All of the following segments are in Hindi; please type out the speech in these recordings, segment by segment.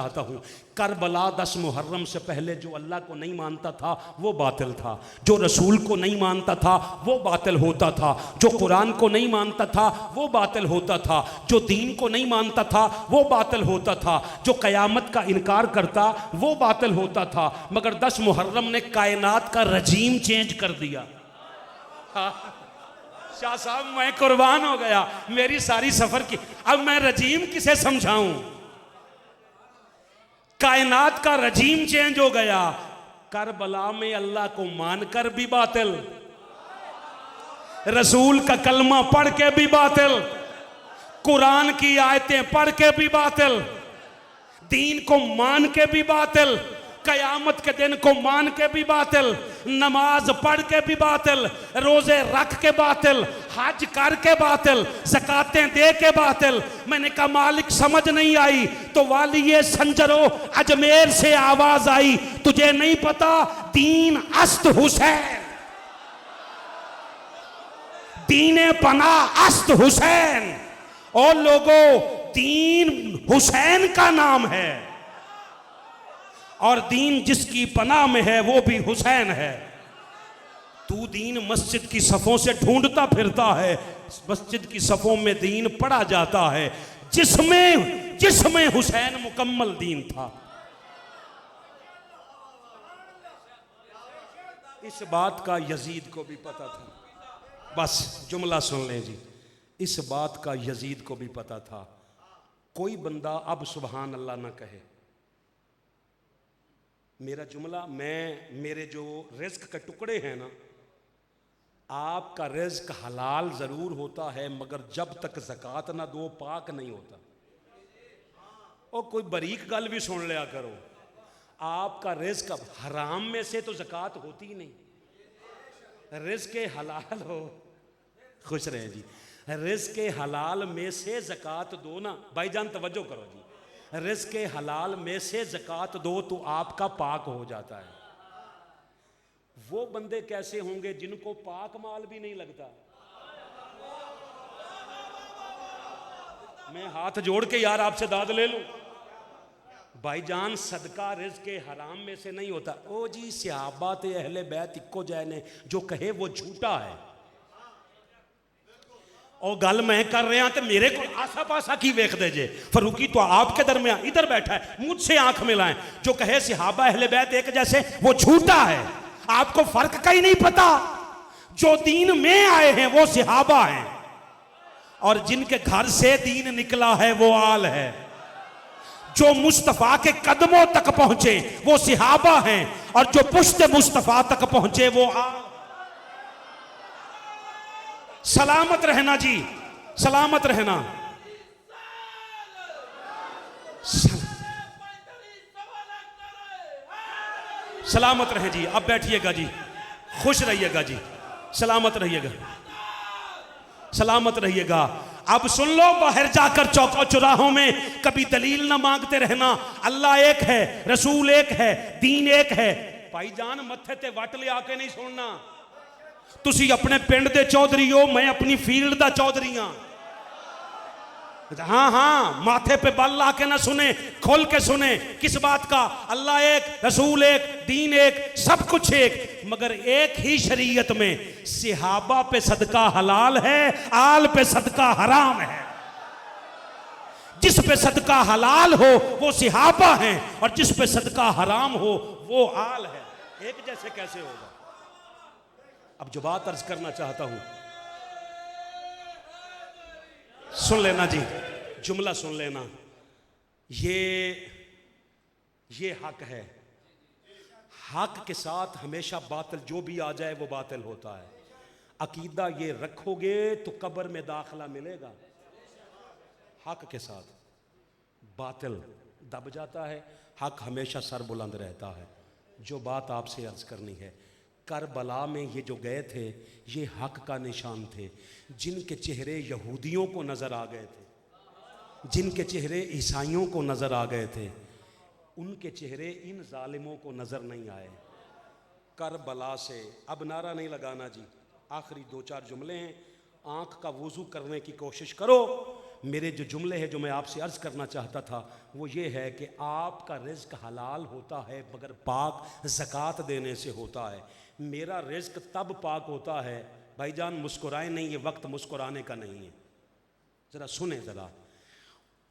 चाहता हूँ, करबला 10 मुहर्रम से पहले जो अल्लाह को नहीं मानता था वो बातिल था, जो रसूल को नहीं मानता था वो बातिल होता था, जो कुरान को नहीं मानता था वो बातिल होता था, जो दीन को नहीं मानता था वो बातिल होता था, जो क़यामत का इनकार करता वो बातिल होता था। मगर 10 मुहर्रम ने कायनात का रजीम चेंज कर दिया। शाह साहब मैं कुर्बान हो गया, मेरी सारी सफर की, अब मैं रजीम किसे समझाऊं। कायनात का रजीम चेंज हो गया। करबला में अल्लाह को मानकर भी बातिल, रसूल का कलमा पढ़ के भी बातिल, कुरान की आयतें पढ़ के भी बातिल, दीन को मान के भी बातिल, कयामत के दिन को मान के भी बातिल, नमाज पढ़ के भी बातिल, रोजे रख के बातिल, हज करके बातिल, ज़कातें दे के बातिल। मैंने कहा मालिक समझ नहीं आई, तो वालिये संजरो अजमेर से आवाज आई, तुझे नहीं पता दीन अस्त हुसैन, दीने पना अस्त हुसैन। और लोगों, दीन हुसैन का नाम है और दीन जिसकी पनाह में है वो भी हुसैन है। तू दीन मस्जिद की सफ़ों से ढूंढता फिरता है, मस्जिद की सफ़ों में दीन पढ़ा जाता है जिसमें हुसैन मुकम्मल दीन था। इस बात का यजीद को भी पता था। बस जुमला सुन लें जी, इस बात का यजीद को भी पता था। कोई बंदा अब सुबहान अल्लाह ना कहे। मेरा जुमला, मेरे जो रिज़्क के टुकड़े हैं ना, आपका रिज़्क हलाल ज़रूर होता है मगर जब तक ज़कात ना दो पाक नहीं होता। और कोई बरीक गल भी सुन लिया करो, आपका रिज़्क हराम में से तो ज़कात होती ही नहीं। रिज़्क हलाल हो, खुश रहे जी, रिज़्क हलाल में से ज़कात दो ना। भाईजान तवज्जो करो जी, रिज़्क हलाल में से ज़कात दो तो आपका पाक हो जाता है। वो बंदे कैसे होंगे जिनको पाक माल भी नहीं लगता। मैं हाथ जोड़ के यार आपसे दाद ले लूं, भाईजान सदका रिज़्क हराम में से नहीं होता। ओ जी सहाबा ते अहले बैत इक्को जै ने, जो कहे वो झूठा है। और गल मैं कर रहा तो मेरे को आसा पासा की वेख दे जे, फरूकी तो आपके दरमियान इधर बैठा है, मुझसे आंख मिलाएं। जो कहे सहाबा अहले बैत एक जैसे, वो झूठा है। आपको फर्क का ही नहीं पता। जो दीन में आए हैं वो सहाबा हैं और जिनके घर से दीन निकला है वो आल है। जो मुस्तफा के कदमों तक पहुंचे वो सहाबा हैं और जो पुश्ते मुस्तफा तक पहुंचे वो आल। सलामत रहना जी, सलामत रहना। सलामत रहे जी। अब बैठिएगा जी, खुश रहिएगा जी, सलामत रहिएगा, सलामत रहिएगा। अब सुन लो, बाहर जाकर चौकों चौराहों में कभी दलील ना मांगते रहना। अल्लाह एक है, रसूल एक है, दीन एक है। भाईजान मत्थे ते वट लिया के नहीं सुनना। तुसी अपने पिंड दे चौधरी हो, मैं अपनी फील्ड दा चौधरी हां। हाँ हाँ, माथे पे बल ला के ना सुने, खोल के सुने। किस बात का? अल्लाह एक, रसूल एक, दीन एक, सब कुछ एक, मगर एक ही शरीयत में। सहाबा पे सदका हलाल है, आल पे सदका हराम है। जिस पे सदका हलाल हो वो सहाबा हैं और जिस पे सदका हराम हो वो आल है। एक जैसे कैसे होगा? अब जो बात अर्ज करना चाहता हूं, सुन लेना जी, जुमला सुन लेना। ये हक है। हक के साथ हमेशा बातिल जो भी आ जाए वो बातिल होता है। अकीदा ये रखोगे तो कब्र में दाखला मिलेगा। हक के साथ बातिल दब जाता है, हक हमेशा सर बुलंद रहता है। जो बात आपसे अर्ज करनी है, करबला में ये जो गए थे ये हक का निशान थे। जिनके चेहरे यहूदियों को नज़र आ गए थे, जिनके चेहरे ईसाइयों को नज़र आ गए थे, उनके चेहरे इन जालिमों को नज़र नहीं आए। करबला से अब नारा नहीं लगाना जी, आखिरी 2-4 जुमले हैं। आँख का वुज़ू करने की कोशिश करो, मेरे जो जुमले हैं जो मैं आपसे अर्ज़ करना चाहता था वो ये है कि आपका रिज़्क हलाल होता है मगर पाक ज़कात देने से होता है। मेरा रिज़्क तब पाक होता है, भाईजान मुस्कुराए नहीं, ये वक्त मुस्कुराने का नहीं है, ज़रा सुने ज़रा।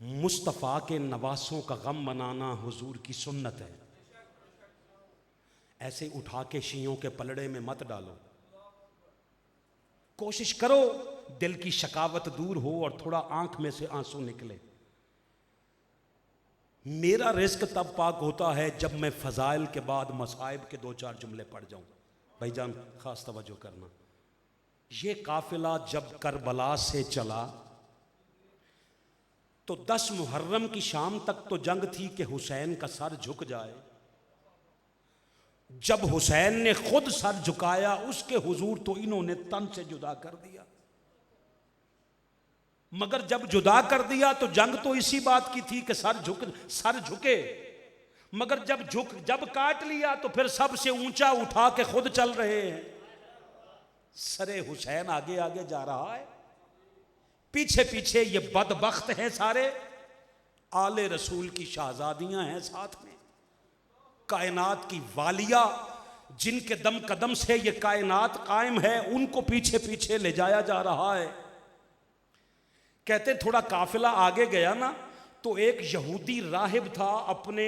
मुस्तफ़ा के नवासों का गम मनाना हुजूर की सुन्नत है। ऐसे उठा के शियों के पलड़े में मत डालो। कोशिश करो दिल की शकावत दूर हो और थोड़ा आंख में से आंसू निकले। मेरा रिज़्क तब पाक होता है जब मैं फ़ज़ाइल के बाद मसाइब के 2-4 जुमले पढ़ जाऊं। भाईजान खास तवज्जो करना, ये काफिला जब करबला से चला तो 10 मुहर्रम की शाम तक तो जंग थी कि हुसैन का सर झुक जाए। जब हुसैन ने खुद सर झुकाया उसके हुजूर तो इन्होंने तन से जुदा कर दिया। मगर जब जुदा कर दिया तो जंग तो इसी बात की थी कि सर झुके, मगर जब काट लिया तो फिर सबसे ऊंचा उठा के खुद चल रहे हैं। सरे हुसैन आगे आगे जा रहा है, पीछे पीछे ये बदबख्त हैं सारे, आले रसूल की शहजादियां हैं साथ में, कायनात की वालिया जिनके दम कदम से ये कायनात कायम है, उनको पीछे पीछे ले जाया जा रहा है। कहते थोड़ा काफिला आगे गया ना तो एक यहूदी राहिब था, अपने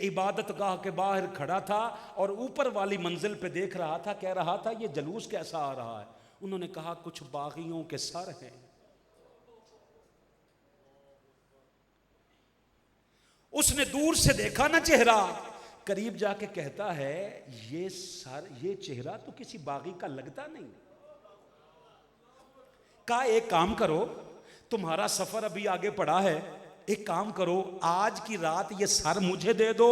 इबादत गाह के बाहर खड़ा था और ऊपर वाली मंजिल पे देख रहा था। कह रहा था ये जलूस कैसा आ रहा है। उन्होंने कहा कुछ बागियों के सर हैं। उसने दूर से देखा ना चेहरा, करीब जाके कहता है ये सर, ये चेहरा तो किसी बागी का लगता नहीं। कहा एक काम करो, तुम्हारा सफर अभी आगे पड़ा है, एक काम करो आज की रात ये सर मुझे दे दो,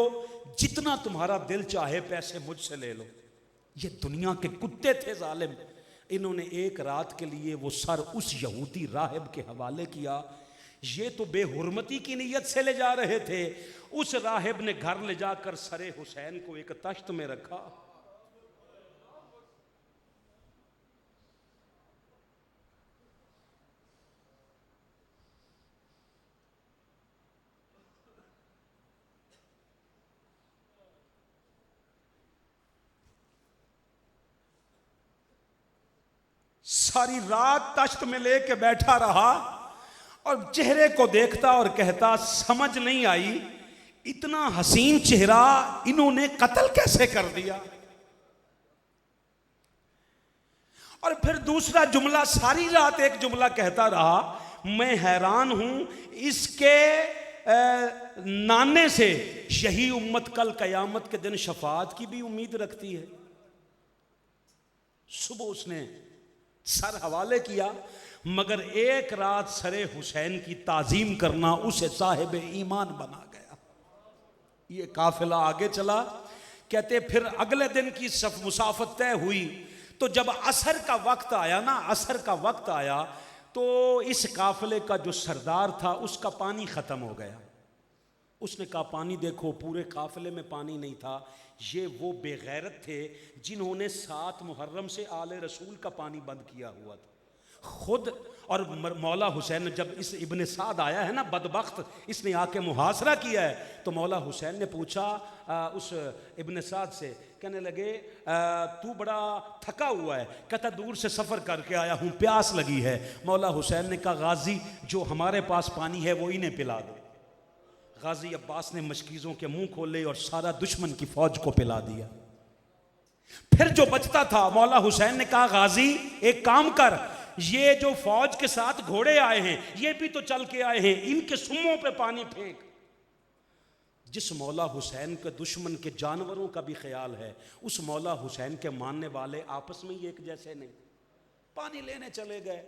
जितना तुम्हारा दिल चाहे पैसे मुझसे ले लो। ये दुनिया के कुत्ते थे जालिम, इन्होंने एक रात के लिए वो सर उस यहूदी राहिब के हवाले किया। ये तो बेहुरमती की नीयत से ले जा रहे थे। उस राहिब ने घर ले जाकर सरे हुसैन को एक तख्त में रखा। सारी रात तख्त में लेके बैठा रहा और चेहरे को देखता और कहता समझ नहीं आई इतना हसीन चेहरा इन्होंने कत्ल कैसे कर दिया। और फिर दूसरा जुमला, सारी रात एक जुमला कहता रहा, मैं हैरान हूं इसके नाने से यही उम्मत कल कयामत के दिन शफाअत की भी उम्मीद रखती है। सुबह उसने सर हवाले किया, मगर एक रात सरे हुसैन की ताजीम करना उसे साहिब ईमान बना गया। ये काफिला आगे चला। कहते फिर अगले दिन की मुसाफत तय हुई तो जब असर का वक्त आया ना, असर का वक्त आया तो इस काफिले का जो सरदार था उसका पानी खत्म हो गया। उसने कहा पानी देखो, पूरे काफिले में पानी नहीं था। ये वो बेगैरत थे जिन्होंने 7 मुहर्रम से आले रसूल का पानी बंद किया हुआ था खुद। और मौला हुसैन ने जब इस इब्ने साद आया है ना बदबख्त, इसने आके मुहासरा किया है, तो मौला हुसैन ने पूछा उस इब्ने साद से, कहने लगे तू बड़ा थका हुआ है। कहता दूर से सफ़र करके आया हूँ, प्यास लगी है। मौला हुसैन ने कहा गाजी जो हमारे पास पानी है वो इन्हें पिला दो। गाजी अब्बास ने मशकीज़ों के मुंह खोले और सारा दुश्मन की फौज को पिला दिया। फिर जो बचता था मौला हुसैन ने कहा गाजी एक काम कर, ये जो फौज के साथ घोड़े आए हैं ये भी तो चल के आए हैं, इनके सुम्मों पे पानी फेंक। जिस मौला हुसैन के दुश्मन के जानवरों का भी ख्याल है, उस मौला हुसैन के मानने वाले आपस में ही एक जैसे नहीं। पानी लेने चले गए।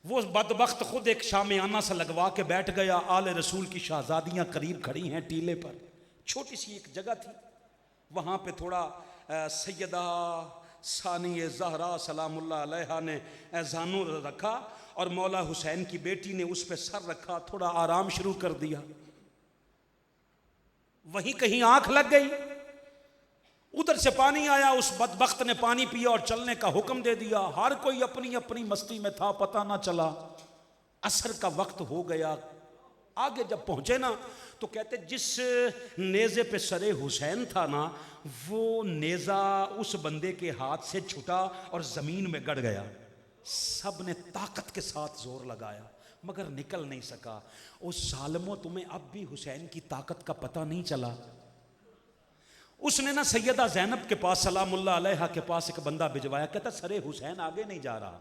वो बदबख्त खुद एक शामियाना सा लगवा के बैठ गया। आले रसूल की शहजादियां करीब खड़ी हैं टीले पर। छोटी सी एक जगह थी, वहां पे थोड़ा सैयदा सानी ज़हरा सलामुल्लाह अलैहा ने जानू रखा और मौला हुसैन की बेटी ने उस पर सर रखा, थोड़ा आराम शुरू कर दिया। वहीं कहीं आंख लग गई, उधर से पानी आया, उस बदबख्त ने पानी पिया और चलने का हुक्म दे दिया। हर कोई अपनी अपनी मस्ती में था, पता ना चला। असर का वक्त हो गया, आगे जब पहुंचे ना तो कहते जिस नेज़े पे सरे हुसैन था ना, वो नेज़ा उस बंदे के हाथ से छूटा और ज़मीन में गड़ गया। सब ने ताकत के साथ जोर लगाया मगर निकल नहीं सका। उस जालिमों, तुम्हें अब भी हुसैन की ताकत का पता नहीं चला? उसने ना सैयदा ज़ैनब के पास सलामुल्लाह अलैहा के पास एक बंदा भिजवाया, कहता सरे हुसैन आगे नहीं जा रहा।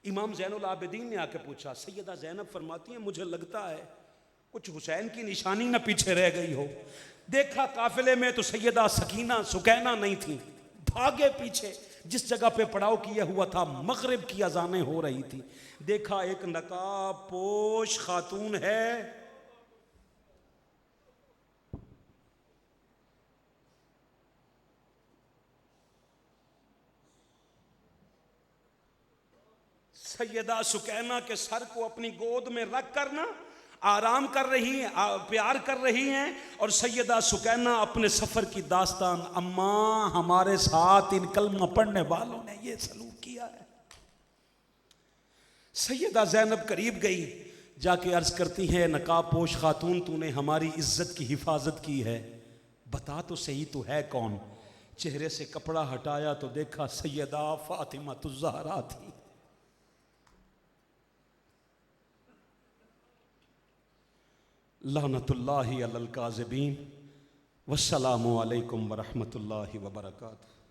इमाम ज़ैनुल आबिदीन ने आके पूछा, सैयदा ज़ैनब फरमाती हैं मुझे लगता है कुछ हुसैन की निशानी ना पीछे रह गई हो। देखा काफिले में तो सैयदा सकीना सुकैना नहीं थी, भागे पीछे। जिस जगह पे पड़ाव किया हुआ था मगरिब की अजानें हो रही थी, देखा एक नकाब पोश खातून है, सैयदा सुकैना के सर को अपनी गोद में रख कर ना आराम कर रही हैं, प्यार कर रही हैं। और सैयदा सुकैना अपने सफ़र की दास्तान, अम्मा हमारे साथ इन कलमा पढ़ने वालों ने ये सलूक किया है। सैयदा ज़ैनब करीब गई, जाके अर्ज करती है, नकाब पोश खातून तूने हमारी इज्जत की हिफाजत की है, बता तो सही तू है कौन? चेहरे से कपड़ा हटाया तो देखा सैयदा फातिमा ज़हरा थी। लानतुल्लाहि अलल काज़िबीन। वस्सलामु अलैकुम वरहमतुल्लाहि वबरकातुहू।